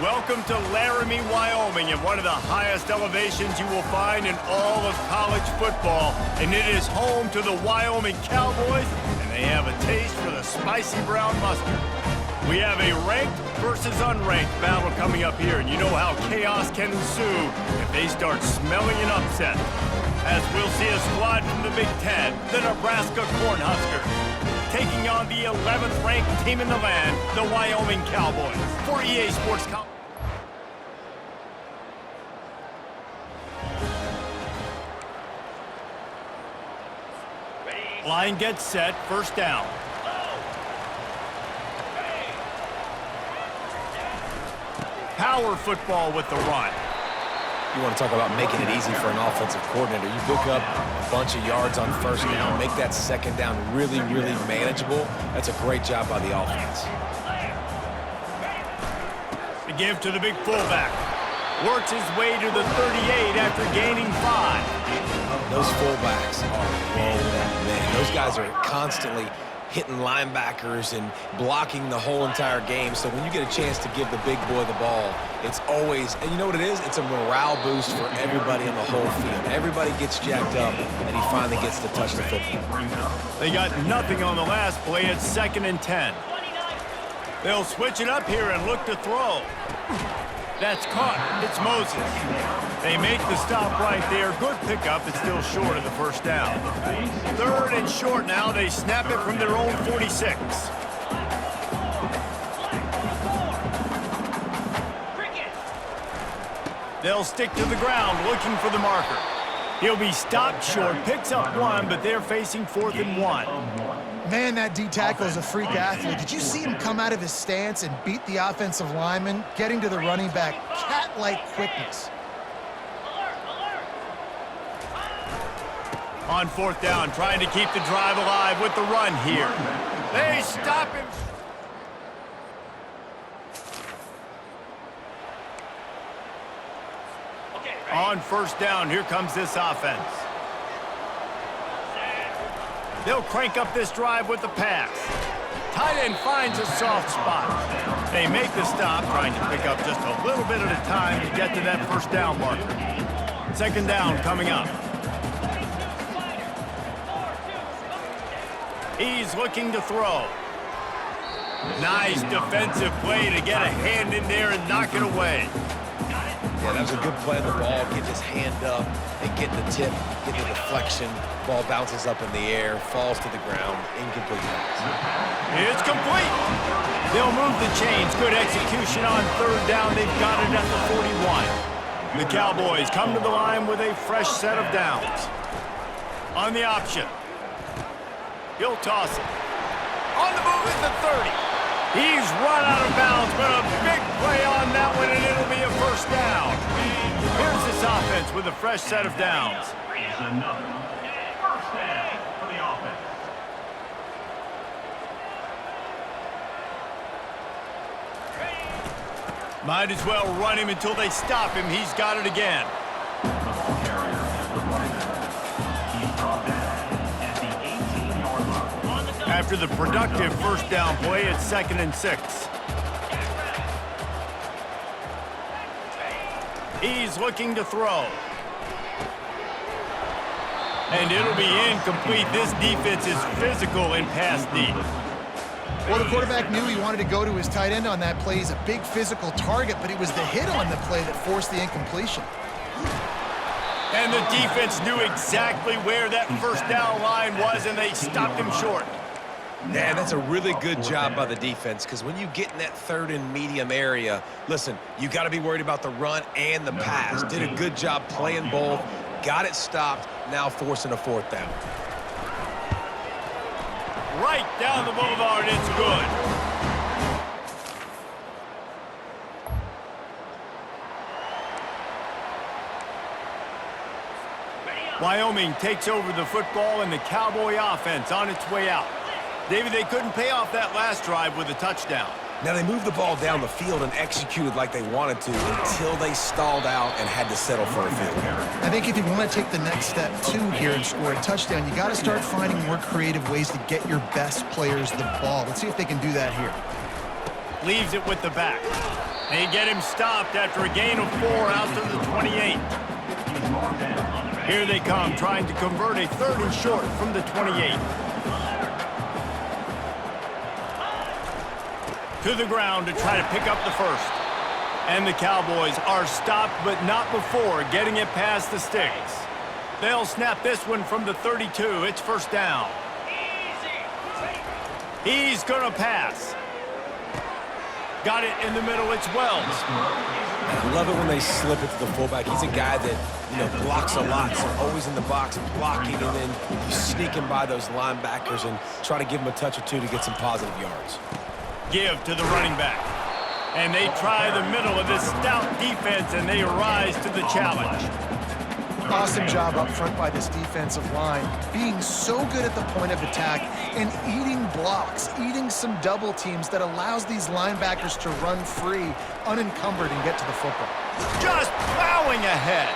Welcome to Laramie, Wyoming, and one of the highest elevations you will find in all of college football. And it is home to the Wyoming Cowboys, and they have a taste for the spicy brown mustard. We have a ranked versus unranked battle coming up here, and you know how chaos can ensue if they start smelling an upset. As we'll see a squad from the Big Ten, the Nebraska Cornhuskers, taking on the 11th ranked team in the land, the Wyoming Cowboys. For EA Sports line gets set, first down. Power football with the run. You want to talk about making it easy for an offensive coordinator. You pick up a bunch of yards on first down, make that second down really, really manageable. That's a great job by the offense. The give to the big fullback. Works his way to the 38 after gaining 5. Those fullbacks are low men. Those guys are constantly hitting linebackers and blocking the whole entire game. So when you get a chance to give the big boy the ball, it's always, and you know what it is? It's a morale boost for everybody on the whole field. Everybody gets jacked up, and he finally gets to touch the football. They got nothing on the last play. It's 2nd and 10. They'll switch it up here and look to throw. That's caught. It's Moses. They make the stop right there. Good pickup. It's still short of the first down. 3rd and short now. They snap it from their own 46. They'll stick to the ground looking for the marker. He'll be stopped short. Picks up 1, but they're facing 4th and 1. Man, that D-tackle is a freak athlete. Did you see him come out of his stance and beat the offensive lineman, getting to the running back? Cat-like quickness. On 4th down, trying to keep the drive alive with the run here. They stop him. On 1st down, here comes this offense. They'll crank up this drive with the pass. Tight end finds a soft spot. They make the stop, trying to pick up just a little bit at a time to get to that first down marker. 2nd down coming up. He's looking to throw. Nice defensive play to get a hand in there and knock it away. Yeah, that was a good play of the ball, getting his hand up and getting the tip, getting the deflection. Ball bounces up in the air, falls to the ground, incomplete pass. It's complete. They'll move the chains. Good execution on 3rd down. They've got it at the 41. The Cowboys come to the line with a fresh set of downs. On the option. He'll toss it. On the move at the 30. He's run out of bounds, but a big play on that one, and it'll be a first down. Here's this offense with a fresh set of downs. First down for the offense. Might as well run him until they stop him. He's got it again. The ball carrier is the running back. He's brought down at the 18-yard line. After the productive first down play, it's 2nd and 6. He's looking to throw. And it'll be incomplete. This defense is physical in pass deep. Well, the quarterback knew he wanted to go to his tight end on that play. He's a big physical target, but it was the hit on the play that forced the incompletion. And the defense knew exactly where that first down line was, and they stopped him short. Man, that's a really good job by the defense, because when you get in that 3rd and medium area, listen, you got to be worried about the run and the pass. Did a good job playing both, got it stopped, now forcing a 4th down. Right down the boulevard, it's good. Wyoming takes over the football, and the Cowboy offense on its way out. David, they couldn't pay off that last drive with a touchdown. Now, they moved the ball down the field and executed like they wanted to until they stalled out and had to settle for a field goal. I think if you want to take the next step, too, here and score a touchdown, you got to start finding more creative ways to get your best players the ball. Let's see if they can do that here. Leaves it with the back. They get him stopped after a gain of 4 out to the 28. Here they come, trying to convert a 3rd and short from the 28. To the ground to try to pick up the first. And the Cowboys are stopped, but not before getting it past the sticks. They'll snap this one from the 32. It's first down. He's going to pass. Got it in the middle. It's Wells. I love it when they slip it to the fullback. He's a guy that, blocks a lot, so always in the box blocking, and then you sneak him by those linebackers and try to give him a touch or two to get some positive yards. Give to the running back. And they try the middle of this stout defense, and they rise to the challenge. Awesome job up front by this defensive line, being so good at the point of attack and eating blocks, eating some double teams that allows these linebackers to run free, unencumbered, and get to the football. Just plowing ahead.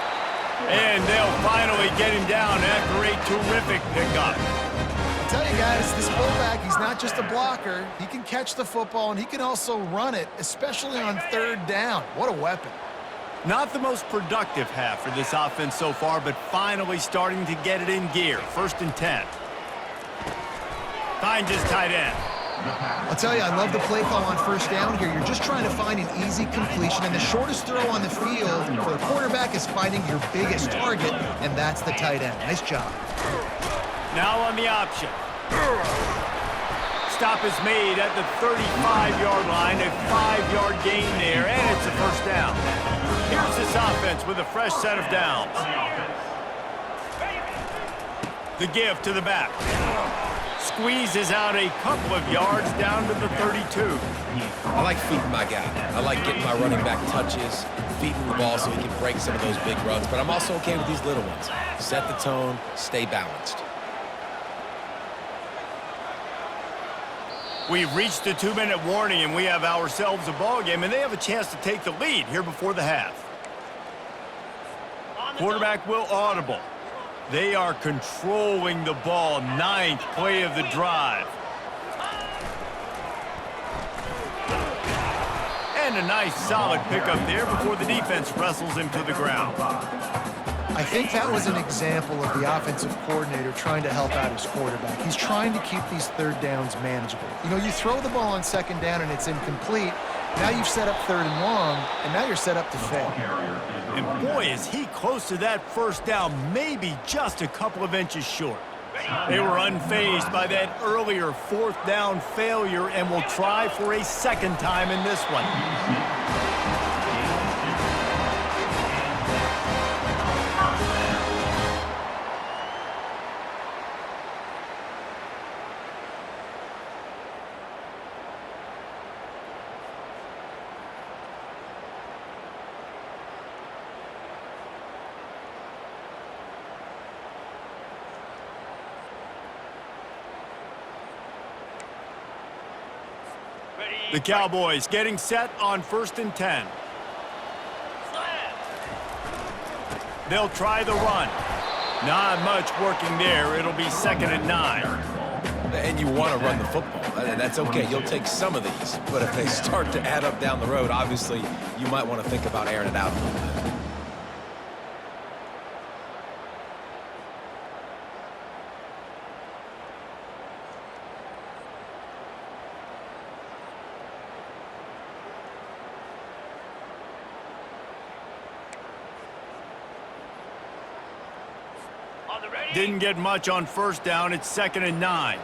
And they'll finally get him down after a terrific pickup. I tell you guys, this fullback, he's not just a blocker. He can catch the football, and he can also run it, especially on 3rd down. What a weapon. Not the most productive half for this offense so far, but finally starting to get it in gear. 1st and 10. Finds his tight end. I'll tell you, I love the play call on 1st down here. You're just trying to find an easy completion, and the shortest throw on the field for the quarterback is finding your biggest target, and that's the tight end. Nice job. Now on the option. Stop is made at the 35-yard line, a 5-yard gain there, and it's a first down. Here's this offense with a fresh set of downs. The give to the back. Squeezes out a couple of yards down to the 32. I like feeding my guy. I like getting my running back touches, feeding the ball so he can break some of those big runs, but I'm also okay with these little ones. Set the tone, stay balanced. We've reached the 2-minute warning, and we have ourselves a ball game, and they have a chance to take the lead here before the half. Quarterback will audible. They are controlling the ball. 9th play of the drive. And a nice solid pickup there before the defense wrestles him to the ground. I think that was an example of the offensive coordinator trying to help out his quarterback. He's trying to keep these 3rd downs manageable. You throw the ball on 2nd down and it's incomplete. Now you've set up 3rd and long, and now you're set up to fail. And boy, is he close to that first down, maybe just a couple of inches short. They were unfazed by that earlier 4th down failure and will try for a 2nd time in this one. The Cowboys getting set on 1st and 10. They'll try the run. Not much working there. It'll be 2nd and 9. And you want to run the football. That's okay. You'll take some of these. But if they start to add up down the road, obviously, you might want to think about airing it out a little bit. Didn't get much on 1st down. It's 2nd and 9.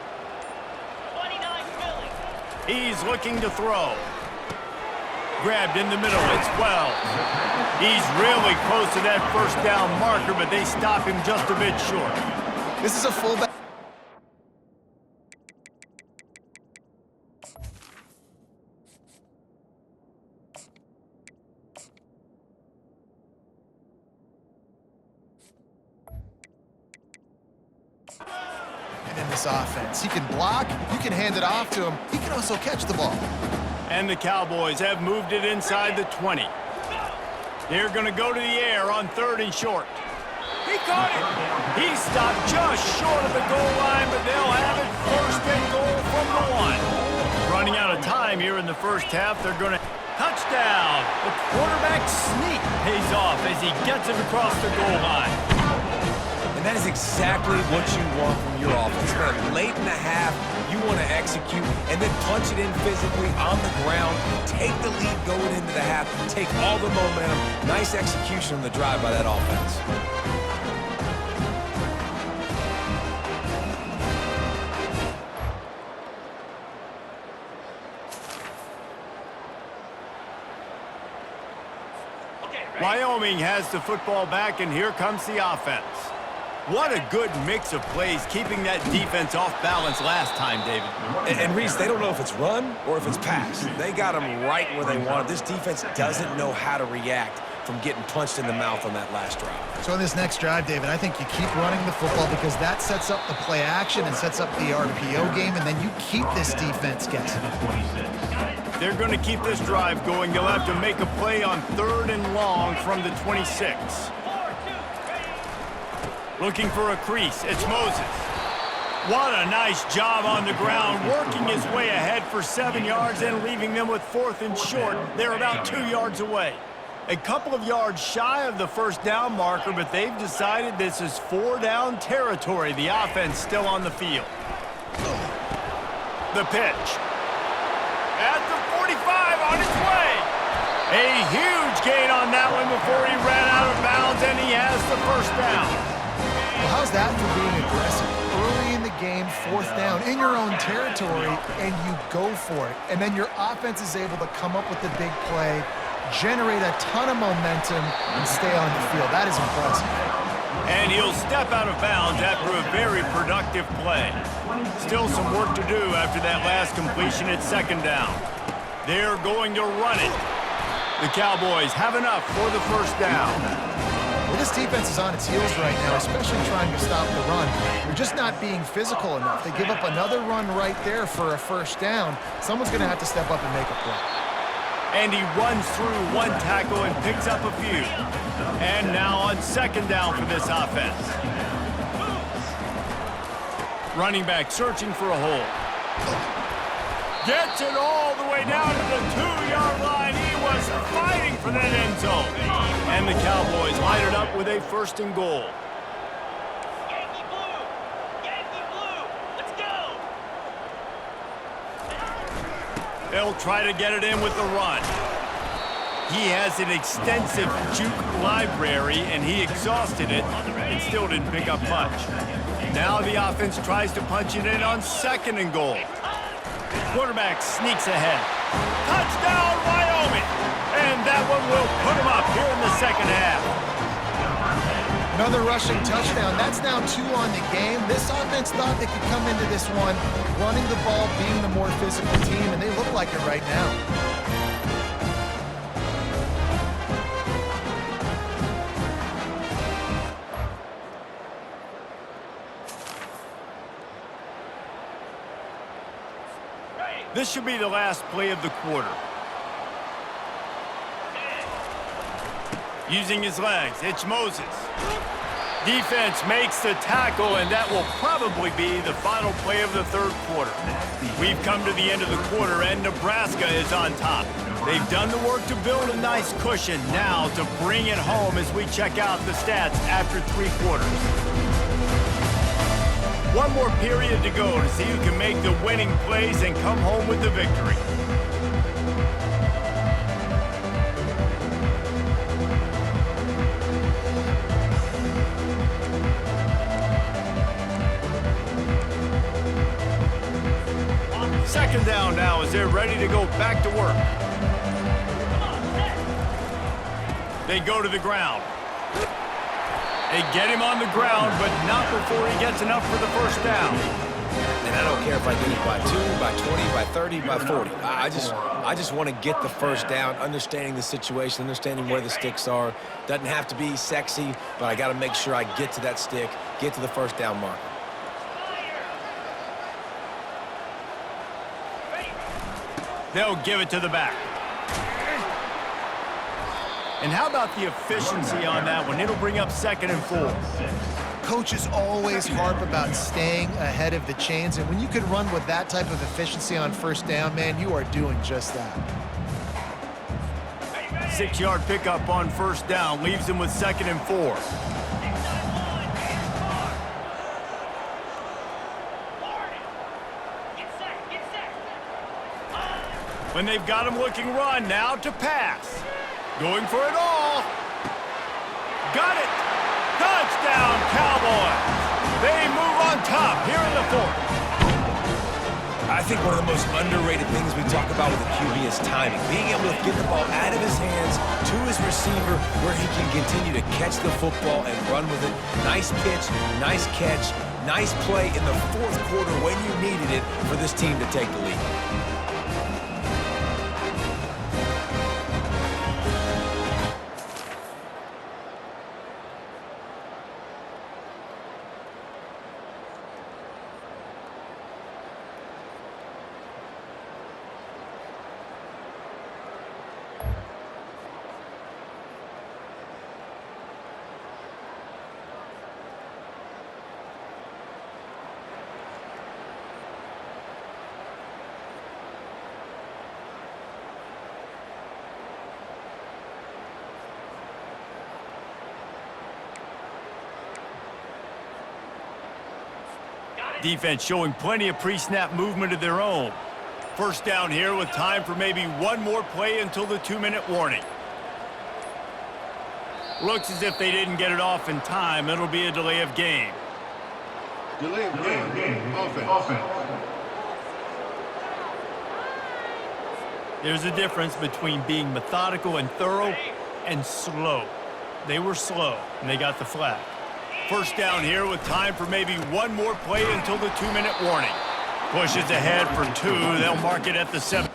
He's looking to throw. Grabbed in the middle. It's Wells. He's really close to that 1st down marker, but they stop him just a bit short. This is a fullback. In this offense, he can block, you can hand it off to him, he can also catch the ball. And the Cowboys have moved it inside the 20. They're going to go to the air on 3rd and short. He caught it. He stopped just short of the goal line, but they'll have it 1st and goal from the 1. Running out of time here in the 1st half. They're going to touchdown. sneak pays off as he gets it across the goal line. And that is exactly what you want from your offense. Man, late in the half, you want to execute and then punch it in physically on the ground, take the lead going into the half, take all the momentum. Nice execution on the drive by that offense. Wyoming has the football back, and here comes the offense. What a good mix of plays, keeping that defense off balance last time, David. And Reese, they don't know if it's run or if it's pass. They got them right where they want it. This defense doesn't know how to react from getting punched in the mouth on that last drive. So in this next drive, David, I think you keep running the football because that sets up the play action and sets up the RPO game, and then you keep this defense guessing. They're going to keep this drive going. They'll have to make a play on 3rd and long from the 26. Looking for a crease. It's Moses. What a nice job on the ground, working his way ahead for 7 yards and leaving them with 4th and short. They're about 2 yards away. A couple of yards shy of the first down marker, but they've decided this is 4-down territory. The offense still on the field. The pitch. At the 45, on its way. A huge gain on that one before he ran out of bounds, and he has the first down. Well, how's that for being aggressive? Early in the game, 4th down, in your own territory, and you go for it. And then your offense is able to come up with the big play, generate a ton of momentum, and stay on the field. That is impressive. And he'll step out of bounds after a very productive play. Still some work to do after that last completion at 2nd down. They're going to run it. The Cowboys have enough for the first down. Well, this defense is on its heels right now, especially trying to stop the run. They're just not being physical enough. They give up another run right there for a first down. Someone's going to have to step up and make a play. And he runs through one tackle and picks up a few. And now on 2nd down for this offense. Running back searching for a hole. Gets it all the way down to the 2-yard line. He was fighting for that end zone. And the Cowboys line it up with a 1st and goal. Yankee Blue! Yankee Blue! Let's go! They'll try to get it in with the run. He has an extensive juke library, and he exhausted it and still didn't pick up much. Now the offense tries to punch it in on 2nd and goal. Quarterback sneaks ahead. Touchdown, Wyoming! And that one will put him up here in the 2nd half. Another rushing touchdown. That's now 2 on the game. This offense thought they could come into this one running the ball, being the more physical team, and they look like it right now. This should be the last play of the quarter. Using his legs, it's Moses. Defense makes the tackle, and that will probably be the final play of the 3rd quarter. We've come to the end of the quarter, and Nebraska is on top. They've done the work to build a nice cushion. Now to bring it home as we check out the stats after 3 quarters. One more period to go to see who can make the winning plays and come home with the victory. Second down now as they're ready to go back to work. They go to the ground. They get him on the ground, but not before he gets enough for the first down. And I don't care if I get it by 2, by 20, by 30, by 40. I just want to get the first down, understanding the situation, understanding where the sticks are. Doesn't have to be sexy, but I got to make sure I get to that stick, get to the first down marker. They'll give it to the back. And how about the efficiency on that one? It'll bring up 2nd and 4. Coaches always harp about staying ahead of the chains, and when you can run with that type of efficiency on first down, man, you are doing just that. 6-yard pickup on first down leaves them with 2nd and 4. When they've got him looking run, now to pass. Going for it all. Got it. Touchdown, Cowboys. They move on top here in the 4th. I think one of the most underrated things we talk about with a QB is timing. Being able to get the ball out of his hands to his receiver where he can continue to catch the football and run with it. Nice pitch, nice catch, nice play in the 4th quarter when you needed it for this team to take the lead. Defense showing plenty of pre-snap movement of their own. First down here with time for maybe one more play until the 2-minute warning. Looks as if they didn't get it off in time. It'll be a delay of game. Delay of game. Offense. There's a difference between being methodical and thorough and slow. They were slow, and they got the flag. First down here with time for maybe one more play until the 2-minute warning. Pushes ahead for 2. They'll mark it at the 7.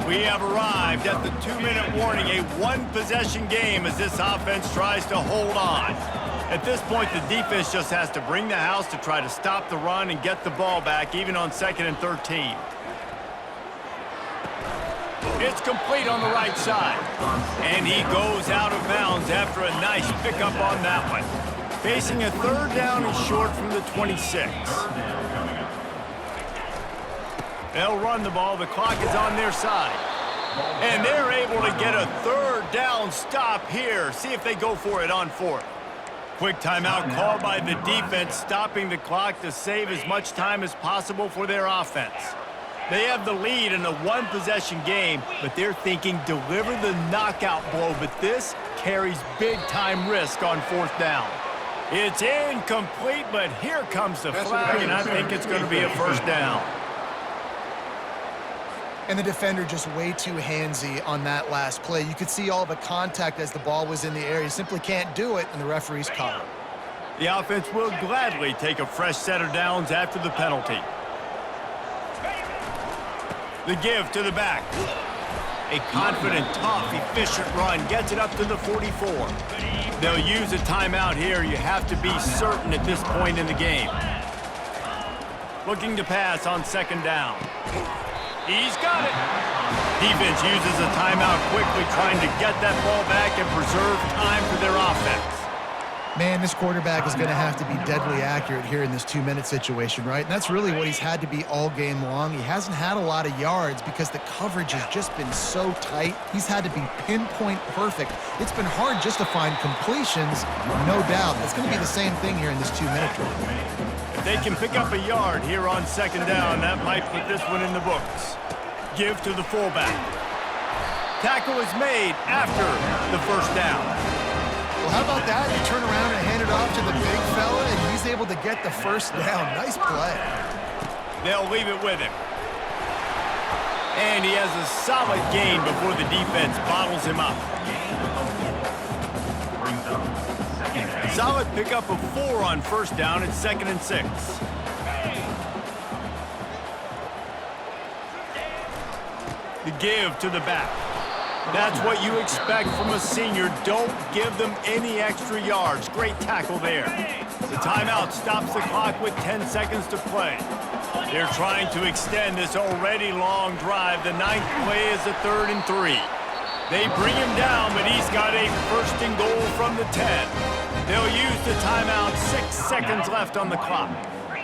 We have arrived at the 2-minute warning, a one-possession game as this offense tries to hold on. At this point, the defense just has to bring the house to try to stop the run and get the ball back, even on 2nd and 13. It's complete on the right side. And he goes out of bounds after a nice pickup on that one. Facing a 3rd down and short from the 26. They'll run the ball. The clock is on their side. And they're able to get a 3rd down stop here. See if they go for it on 4th. Quick timeout called by the defense, stopping the clock to save as much time as possible for their offense. They have the lead in a one-possession game, but they're thinking deliver the knockout blow. But this carries big-time risk on 4th down. It's incomplete, but here comes the flag, and I think it's going to be a 1st down. And the defender just way too handsy on that last play. You could see all the contact as the ball was in the air. He simply can't do it, and the referee's caught it. The offense will gladly take a fresh set of downs after the penalty. The give to the back. A confident, tough, efficient run gets it up to the 44. They'll use a timeout here. You have to be certain at this point in the game. Looking to pass on 2nd down. He's got it. Defense uses a timeout quickly, trying to get that ball back and preserve time for their offense. Man, this quarterback is going to have to be deadly accurate here in this 2-minute situation, right? And that's really what he's had to be all game long. He hasn't had a lot of yards because the coverage has just been so tight. He's had to be pinpoint perfect. It's been hard just to find completions, no doubt. It's going to be the same thing here in this 2-minute drill. If they can pick up a yard here on 2nd down, that might put this one in the books. Give to the fullback. Tackle is made after the 1st down. Well, how about that? You turn around and hand it off to the big fella, and he's able to get the 1st down. Nice play. They'll leave it with him. And he has a solid gain before the defense bottles him up. Solid pickup of 4 on 1st down. It's 2nd and 6. The give to the back. That's what you expect from a senior. Don't give them any extra yards. Great tackle there. The timeout stops the clock with 10 seconds to play. They're trying to extend this already long drive. The 9th play is a 3rd and 3. They bring him down, but he's got a 1st and goal from the 10. They'll use the timeout, 6 seconds left on the clock.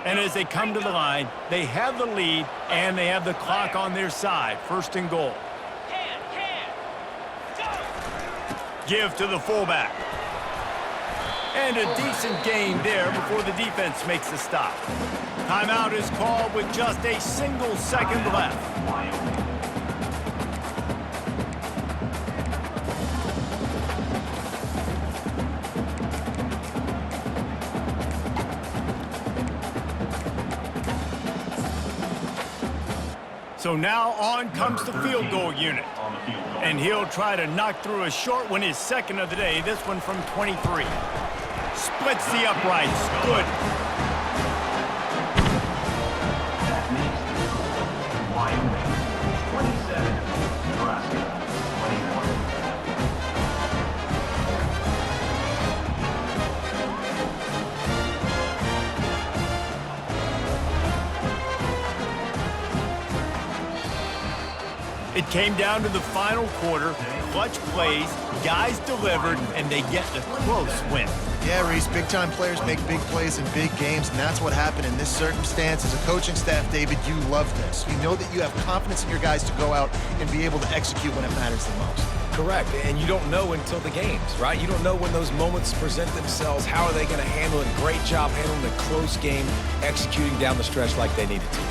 And as they come to the line, they have the lead, and they have the clock on their side. 1st and goal. Go! Give to the fullback. And a decent gain there before the defense makes a stop. Timeout is called with just a single second left. Wyoming. So now on comes the field goal unit. On the field goal. And he'll try to knock through a short one, his 2nd of the day, this one from 23. Splits the uprights. Good. That makes the score Wyoming 27, Nebraska 21. It came down to the final quarter. Clutch plays, guys delivered, and they get the close win. Yeah, Reese, big-time players make big plays in big games, and that's what happened in this circumstance. As a coaching staff, David, you love this. You know that you have confidence in your guys to go out and be able to execute when it matters the most. Correct, and you don't know until the games, right? You don't know when those moments present themselves. How are they going to handle it? Great job handling a close game, executing down the stretch like they needed to.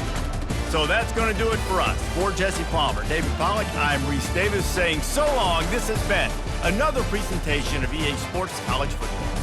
So that's going to do it for us. For Jesse Palmer, David Pollack, I'm Reese Davis saying so long. This has been another presentation of EA Sports College Football.